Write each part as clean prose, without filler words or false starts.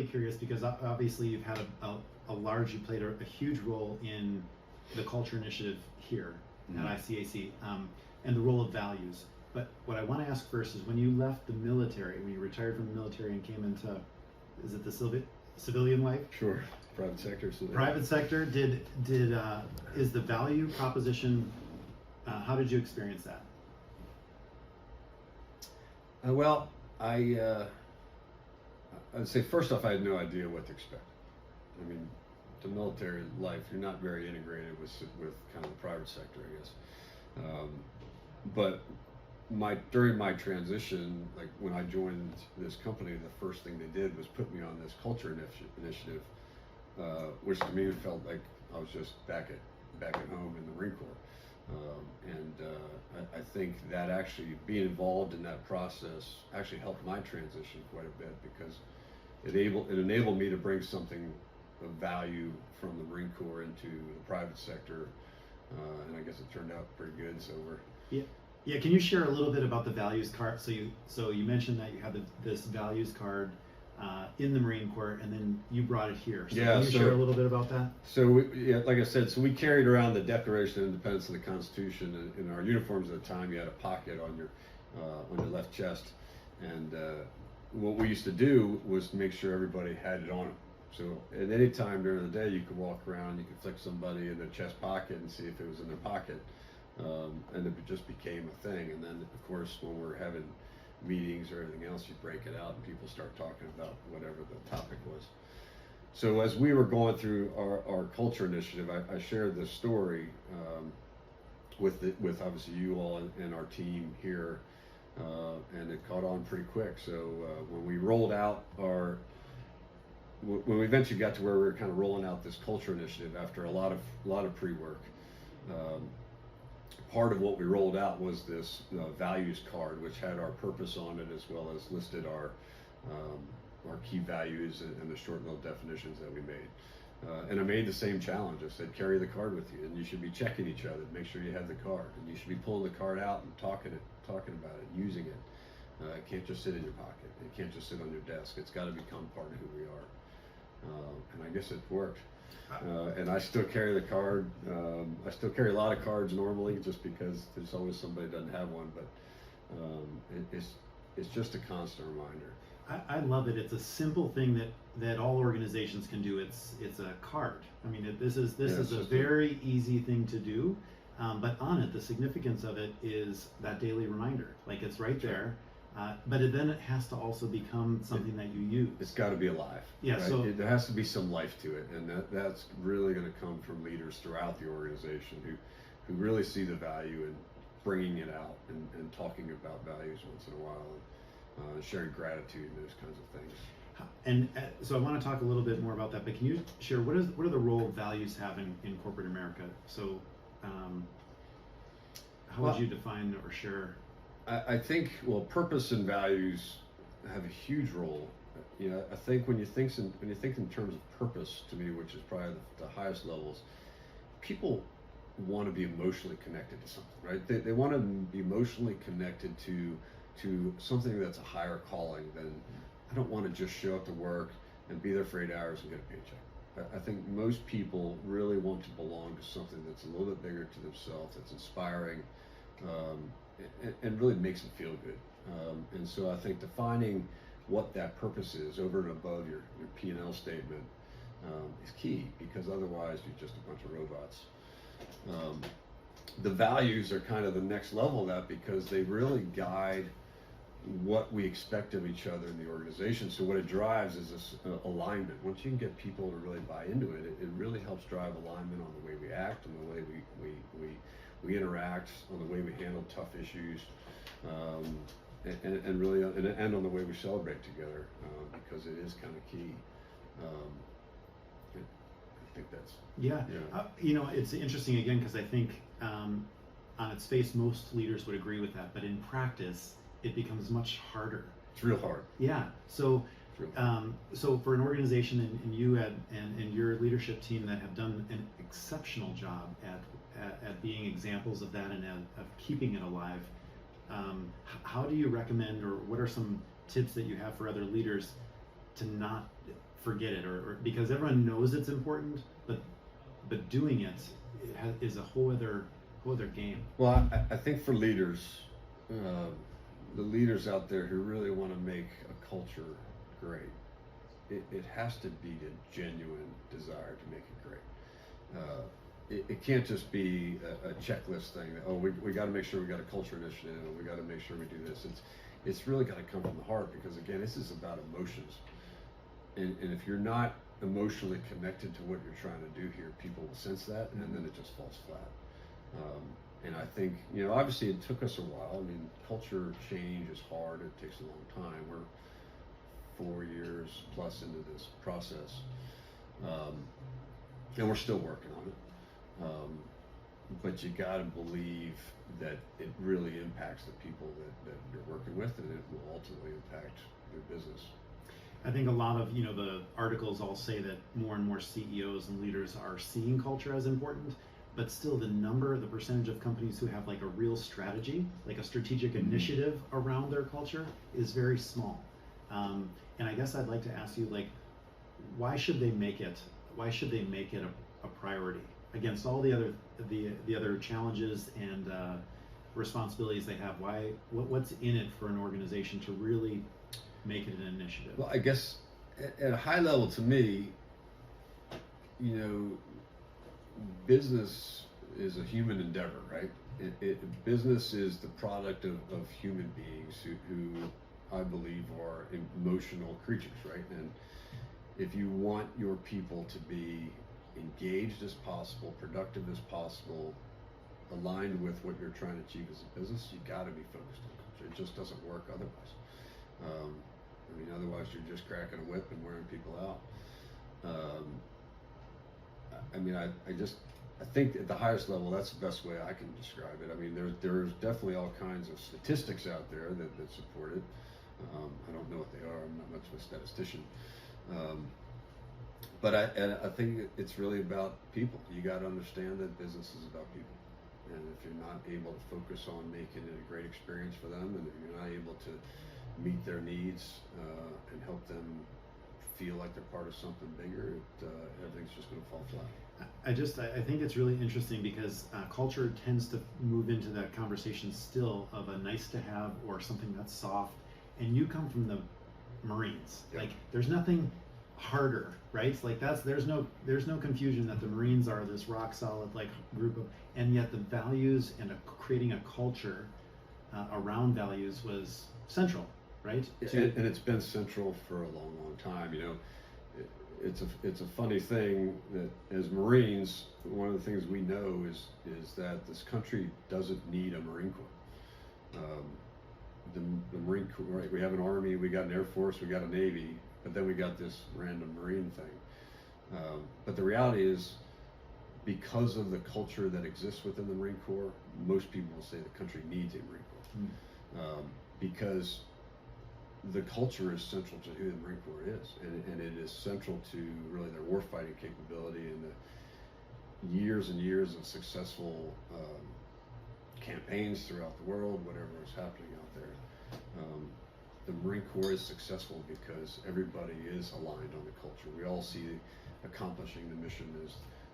really curious because obviously you've had you played a huge role in the culture initiative here at ICAC, and the role of values. But what I want to ask first is, when you left the military, when you retired from the military and came into, is it the civilian life? Sure, private sector. Private sector. Is the value proposition? How did you experience that? Well, I'd say first off, I had no idea what to expect. I mean, the military life, you're not very integrated with kind of the private sector, I guess. But during my transition, like when I joined this company, the first thing they did was put me on this culture initiative, which to me felt like I was just back at home in the Marine Corps. I think that actually being involved in that process actually helped my transition quite a bit, because it enabled me to bring something of value from the Marine Corps into the private sector, and I guess it turned out pretty good. So yeah. Can you share a little bit about the values card? So you mentioned that you had this values card in the Marine Corps, and then you brought it here. So can you share a little bit about that? So like I said, so we carried around the Declaration of Independence and the Constitution, and in our uniforms at the time, you had a pocket on your left chest, and what we used to do was make sure everybody had it on them. So at any time during the day, you could walk around, you could flick somebody in their chest pocket and see if it was in their pocket, and it just became a thing. And then, of course, when we're having meetings or anything else, you break it out and people start talking about whatever the topic was. So as we were going through our culture initiative, I shared this story with obviously you all and our team here, and it caught on pretty quick. So when we rolled out when we eventually got to where we were kind of rolling out this culture initiative after a lot of pre-work, part of what we rolled out was this values card, which had our purpose on it, as well as listed our key values and the short little definitions that we made. And I made the same challenge. I said, carry the card with you, and you should be checking each other to make sure you have the card, and you should be pulling the card out and talking about it, using it. It can't just sit in your pocket. It can't just sit on your desk. It's got to become part of who we are. And I guess it worked. And I still carry the card. I still carry a lot of cards normally, just because there's always somebody that doesn't have one. But it's just a constant reminder. I love it. It's a simple thing that all organizations can do. It's a card. I mean, this is a very easy thing to do. But on it, the significance of it is that daily reminder. Like, it's right there. But then it has to also become something that you use. It's got to be alive. Yeah. Right? So there has to be some life to it, and that's really going to come from leaders throughout the organization who really see the value in bringing it out and talking about values once in a while, and sharing gratitude and those kinds of things. And so I want to talk a little bit more about that. But can you share what are the role values have in corporate America? So how would you define or share? I think, purpose and values have a huge role. You know, I think when you think in terms of purpose, to me, which is probably the highest levels, people want to be emotionally connected to something, right? They want to be emotionally connected to something that's a higher calling than, I don't want to just show up to work and be there for 8 hours and get a paycheck. I think most people really want to belong to something that's a little bit bigger to themselves, that's inspiring, and really makes them feel good. And so I think defining what that purpose is over and above your P&L statement is key, because otherwise you're just a bunch of robots. The values are kind of the next level of that, because they really guide what we expect of each other in the organization. So what it drives is this alignment. Once you can get people to really buy into it, it really helps drive alignment on the way we act, on the way we interact, on the way we handle tough issues, and really and on the way we celebrate together, because it is kind of key. I think that's it's interesting again, because I think on its face most leaders would agree with that, but in practice it becomes much harder. It's real hard. Yeah. So so for an organization and you and your leadership team that have done an exceptional job at being examples of that and of keeping it alive, how do you recommend, or what are some tips that you have for other leaders to not forget it, or because everyone knows it's important, but doing it, is a whole other game. Well, I think for leaders, the leaders out there who really want to make a culture great, it has to be a genuine desire to make it great. It can't just be a checklist thing that, oh, we got to make sure we got a culture initiative, and we got to make sure we do this. It's really got to come from the heart, because again, this is about emotions. And if you're not emotionally connected to what you're trying to do here, people will sense that, and then it just falls flat. And I think, obviously it took us a while. I mean, culture change is hard. It takes a long time. We're 4 years plus into this process. And we're still working on it. But you got to believe that it really impacts the people that you're working with, and it will ultimately impact their business. I think a lot of the articles all say that more and more CEOs and leaders are seeing culture as important, but still the percentage of companies who have like a real strategy, like a strategic initiative around their culture, is very small. And I guess I'd like to ask you, like, why should they make it a priority against all the other challenges and responsibilities they have? What's in it for an organization to really make it an initiative? Well, I guess at a high level, to me, business is a human endeavor, right? Business is the product of human beings who I believe are emotional creatures, right? And if you want your people to be engaged as possible, productive as possible, aligned with what you're trying to achieve as a business, you got to be focused on culture. It just doesn't work otherwise. Otherwise you're just cracking a whip and wearing people out. I think at the highest level, that's the best way I can describe it. I mean, there's definitely all kinds of statistics out there that support it. I don't know what they are. I'm not much of a statistician. But I think it's really about people. You got to understand that business is about people. And if you're not able to focus on making it a great experience for them, and if you're not able to meet their needs and help them feel like they're part of something bigger, everything's just going to fall flat. I think it's really interesting because culture tends to move into that conversation still of a nice to have or something that's soft. And you come from the Marines. Yep. Like, there's nothing harder, right? Like, there's no confusion that the Marines are this rock solid like group of, and yet the values and creating a culture around values was central, right? And it's been central for a long, long time. It's a funny thing that as Marines, one of the things we know is that this country doesn't need a Marine Corps. The Marine Corps, right? We have an Army, we got an Air Force, we got a Navy, but then we got this random Marine thing. But the reality is, because of the culture that exists within the Marine Corps, most people will say the country needs a Marine Corps. Because the culture is central to who the Marine Corps is, and it is central to really their warfighting capability and the years and years of successful campaigns throughout the world, whatever is happening out there. The Marine Corps is successful because everybody is aligned on the culture. We all see accomplishing the mission as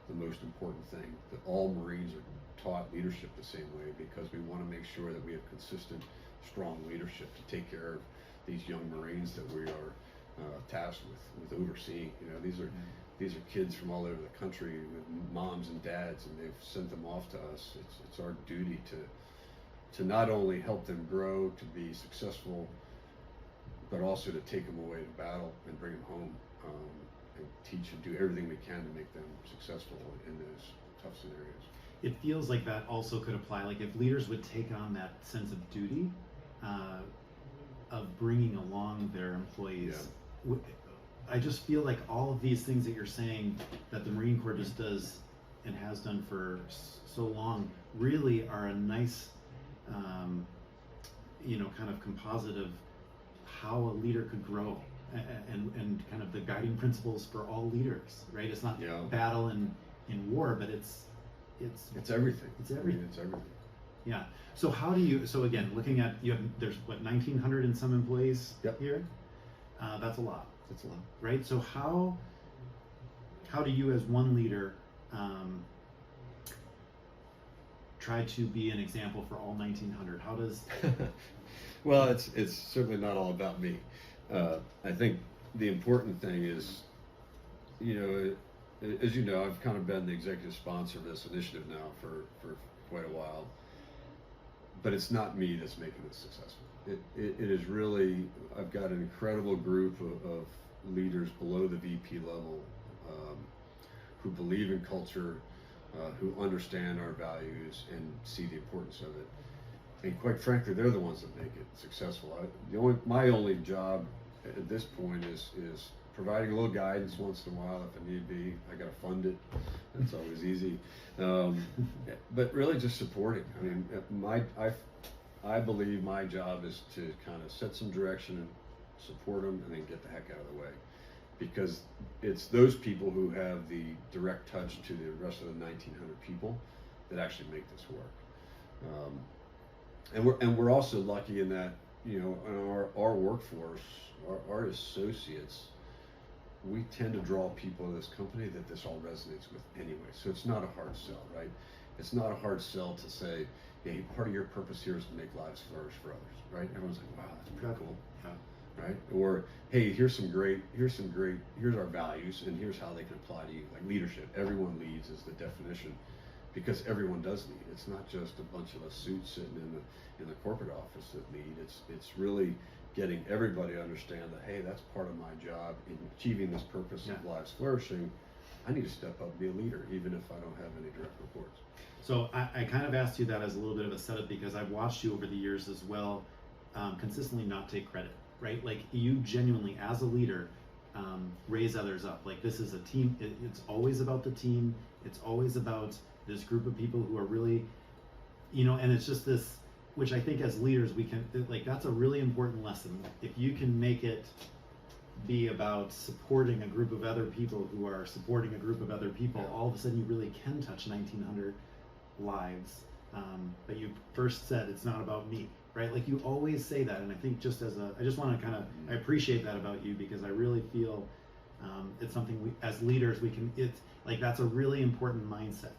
the most important thing. That all Marines are taught leadership the same way, because we want to make sure that we have consistent, strong leadership to take care of these young Marines that we are tasked with overseeing. These are kids from all over the country with moms and dads, and they've sent them off to us. It's our duty to not only help them grow to be successful, but also to take them away to battle and bring them home, and teach and do everything we can to make them successful in those tough scenarios. It feels like that also could apply, like if leaders would take on that sense of duty, of bringing along their employees. Yeah. I just feel like all of these things that you're saying that the Marine Corps just does and has done for so long really are a nice, kind of composite of how a leader could grow, and kind of the guiding principles for all leaders, right? It's not battle and in war, but it's everything. It's everything. It's everything. Yeah. So so again, looking at, there's 1,900 and some employees here. That's a lot. That's a lot. right? So how do you, as one leader, try to be an example for all 1900? How does Well, it's certainly not all about me. I think the important thing is, as you know, I've kind of been the executive sponsor of this initiative now for quite a while. But it's not me that's making it successful. It is really, I've got an incredible group of leaders below the VP level who believe in culture, who understand our values and see the importance of it. And quite frankly, they're the ones that make it successful. My only job at this point is providing a little guidance once in a while if it need be. I got to fund it. That's always easy. But really just supporting. I mean, I believe my job is to kind of set some direction and support them and then get the heck out of the way. Because it's those people who have the direct touch to the rest of the 1,900 people that actually make this work. And we're also lucky in that, in our workforce, our associates, we tend to draw people to this company that this all resonates with anyway. So it's not a hard sell, right? It's not a hard sell to say, hey, part of your purpose here is to make lives flourish for others, right? Everyone's like, wow, that's pretty cool. Yeah. Right? Or, hey, here's our values and here's how they can apply to you. Like leadership, everyone leads is the definition, because everyone does lead. It's not just a bunch of us suits sitting in the corporate office that lead. It's really getting everybody to understand that, hey, that's part of my job in achieving this purpose of lives flourishing. I need to step up and be a leader, even if I don't have any direct reports. So I kind of asked you that as a little bit of a setup because I've watched you over the years as well, consistently not take credit, right? Like you genuinely, as a leader, raise others up. Like this is a team. It's always about the team. It's always about this group of people who are really, and it's just this, which I think as leaders we can, like that's a really important lesson. If you can make it be about supporting a group of other people who are supporting a group of other people, all of a sudden you really can touch 1,900 lives. But you first said it's not about me, right? Like you always say that, and I think I just want to kind of, I appreciate that about you because I really feel it's something we, as leaders, it's like that's a really important mindset.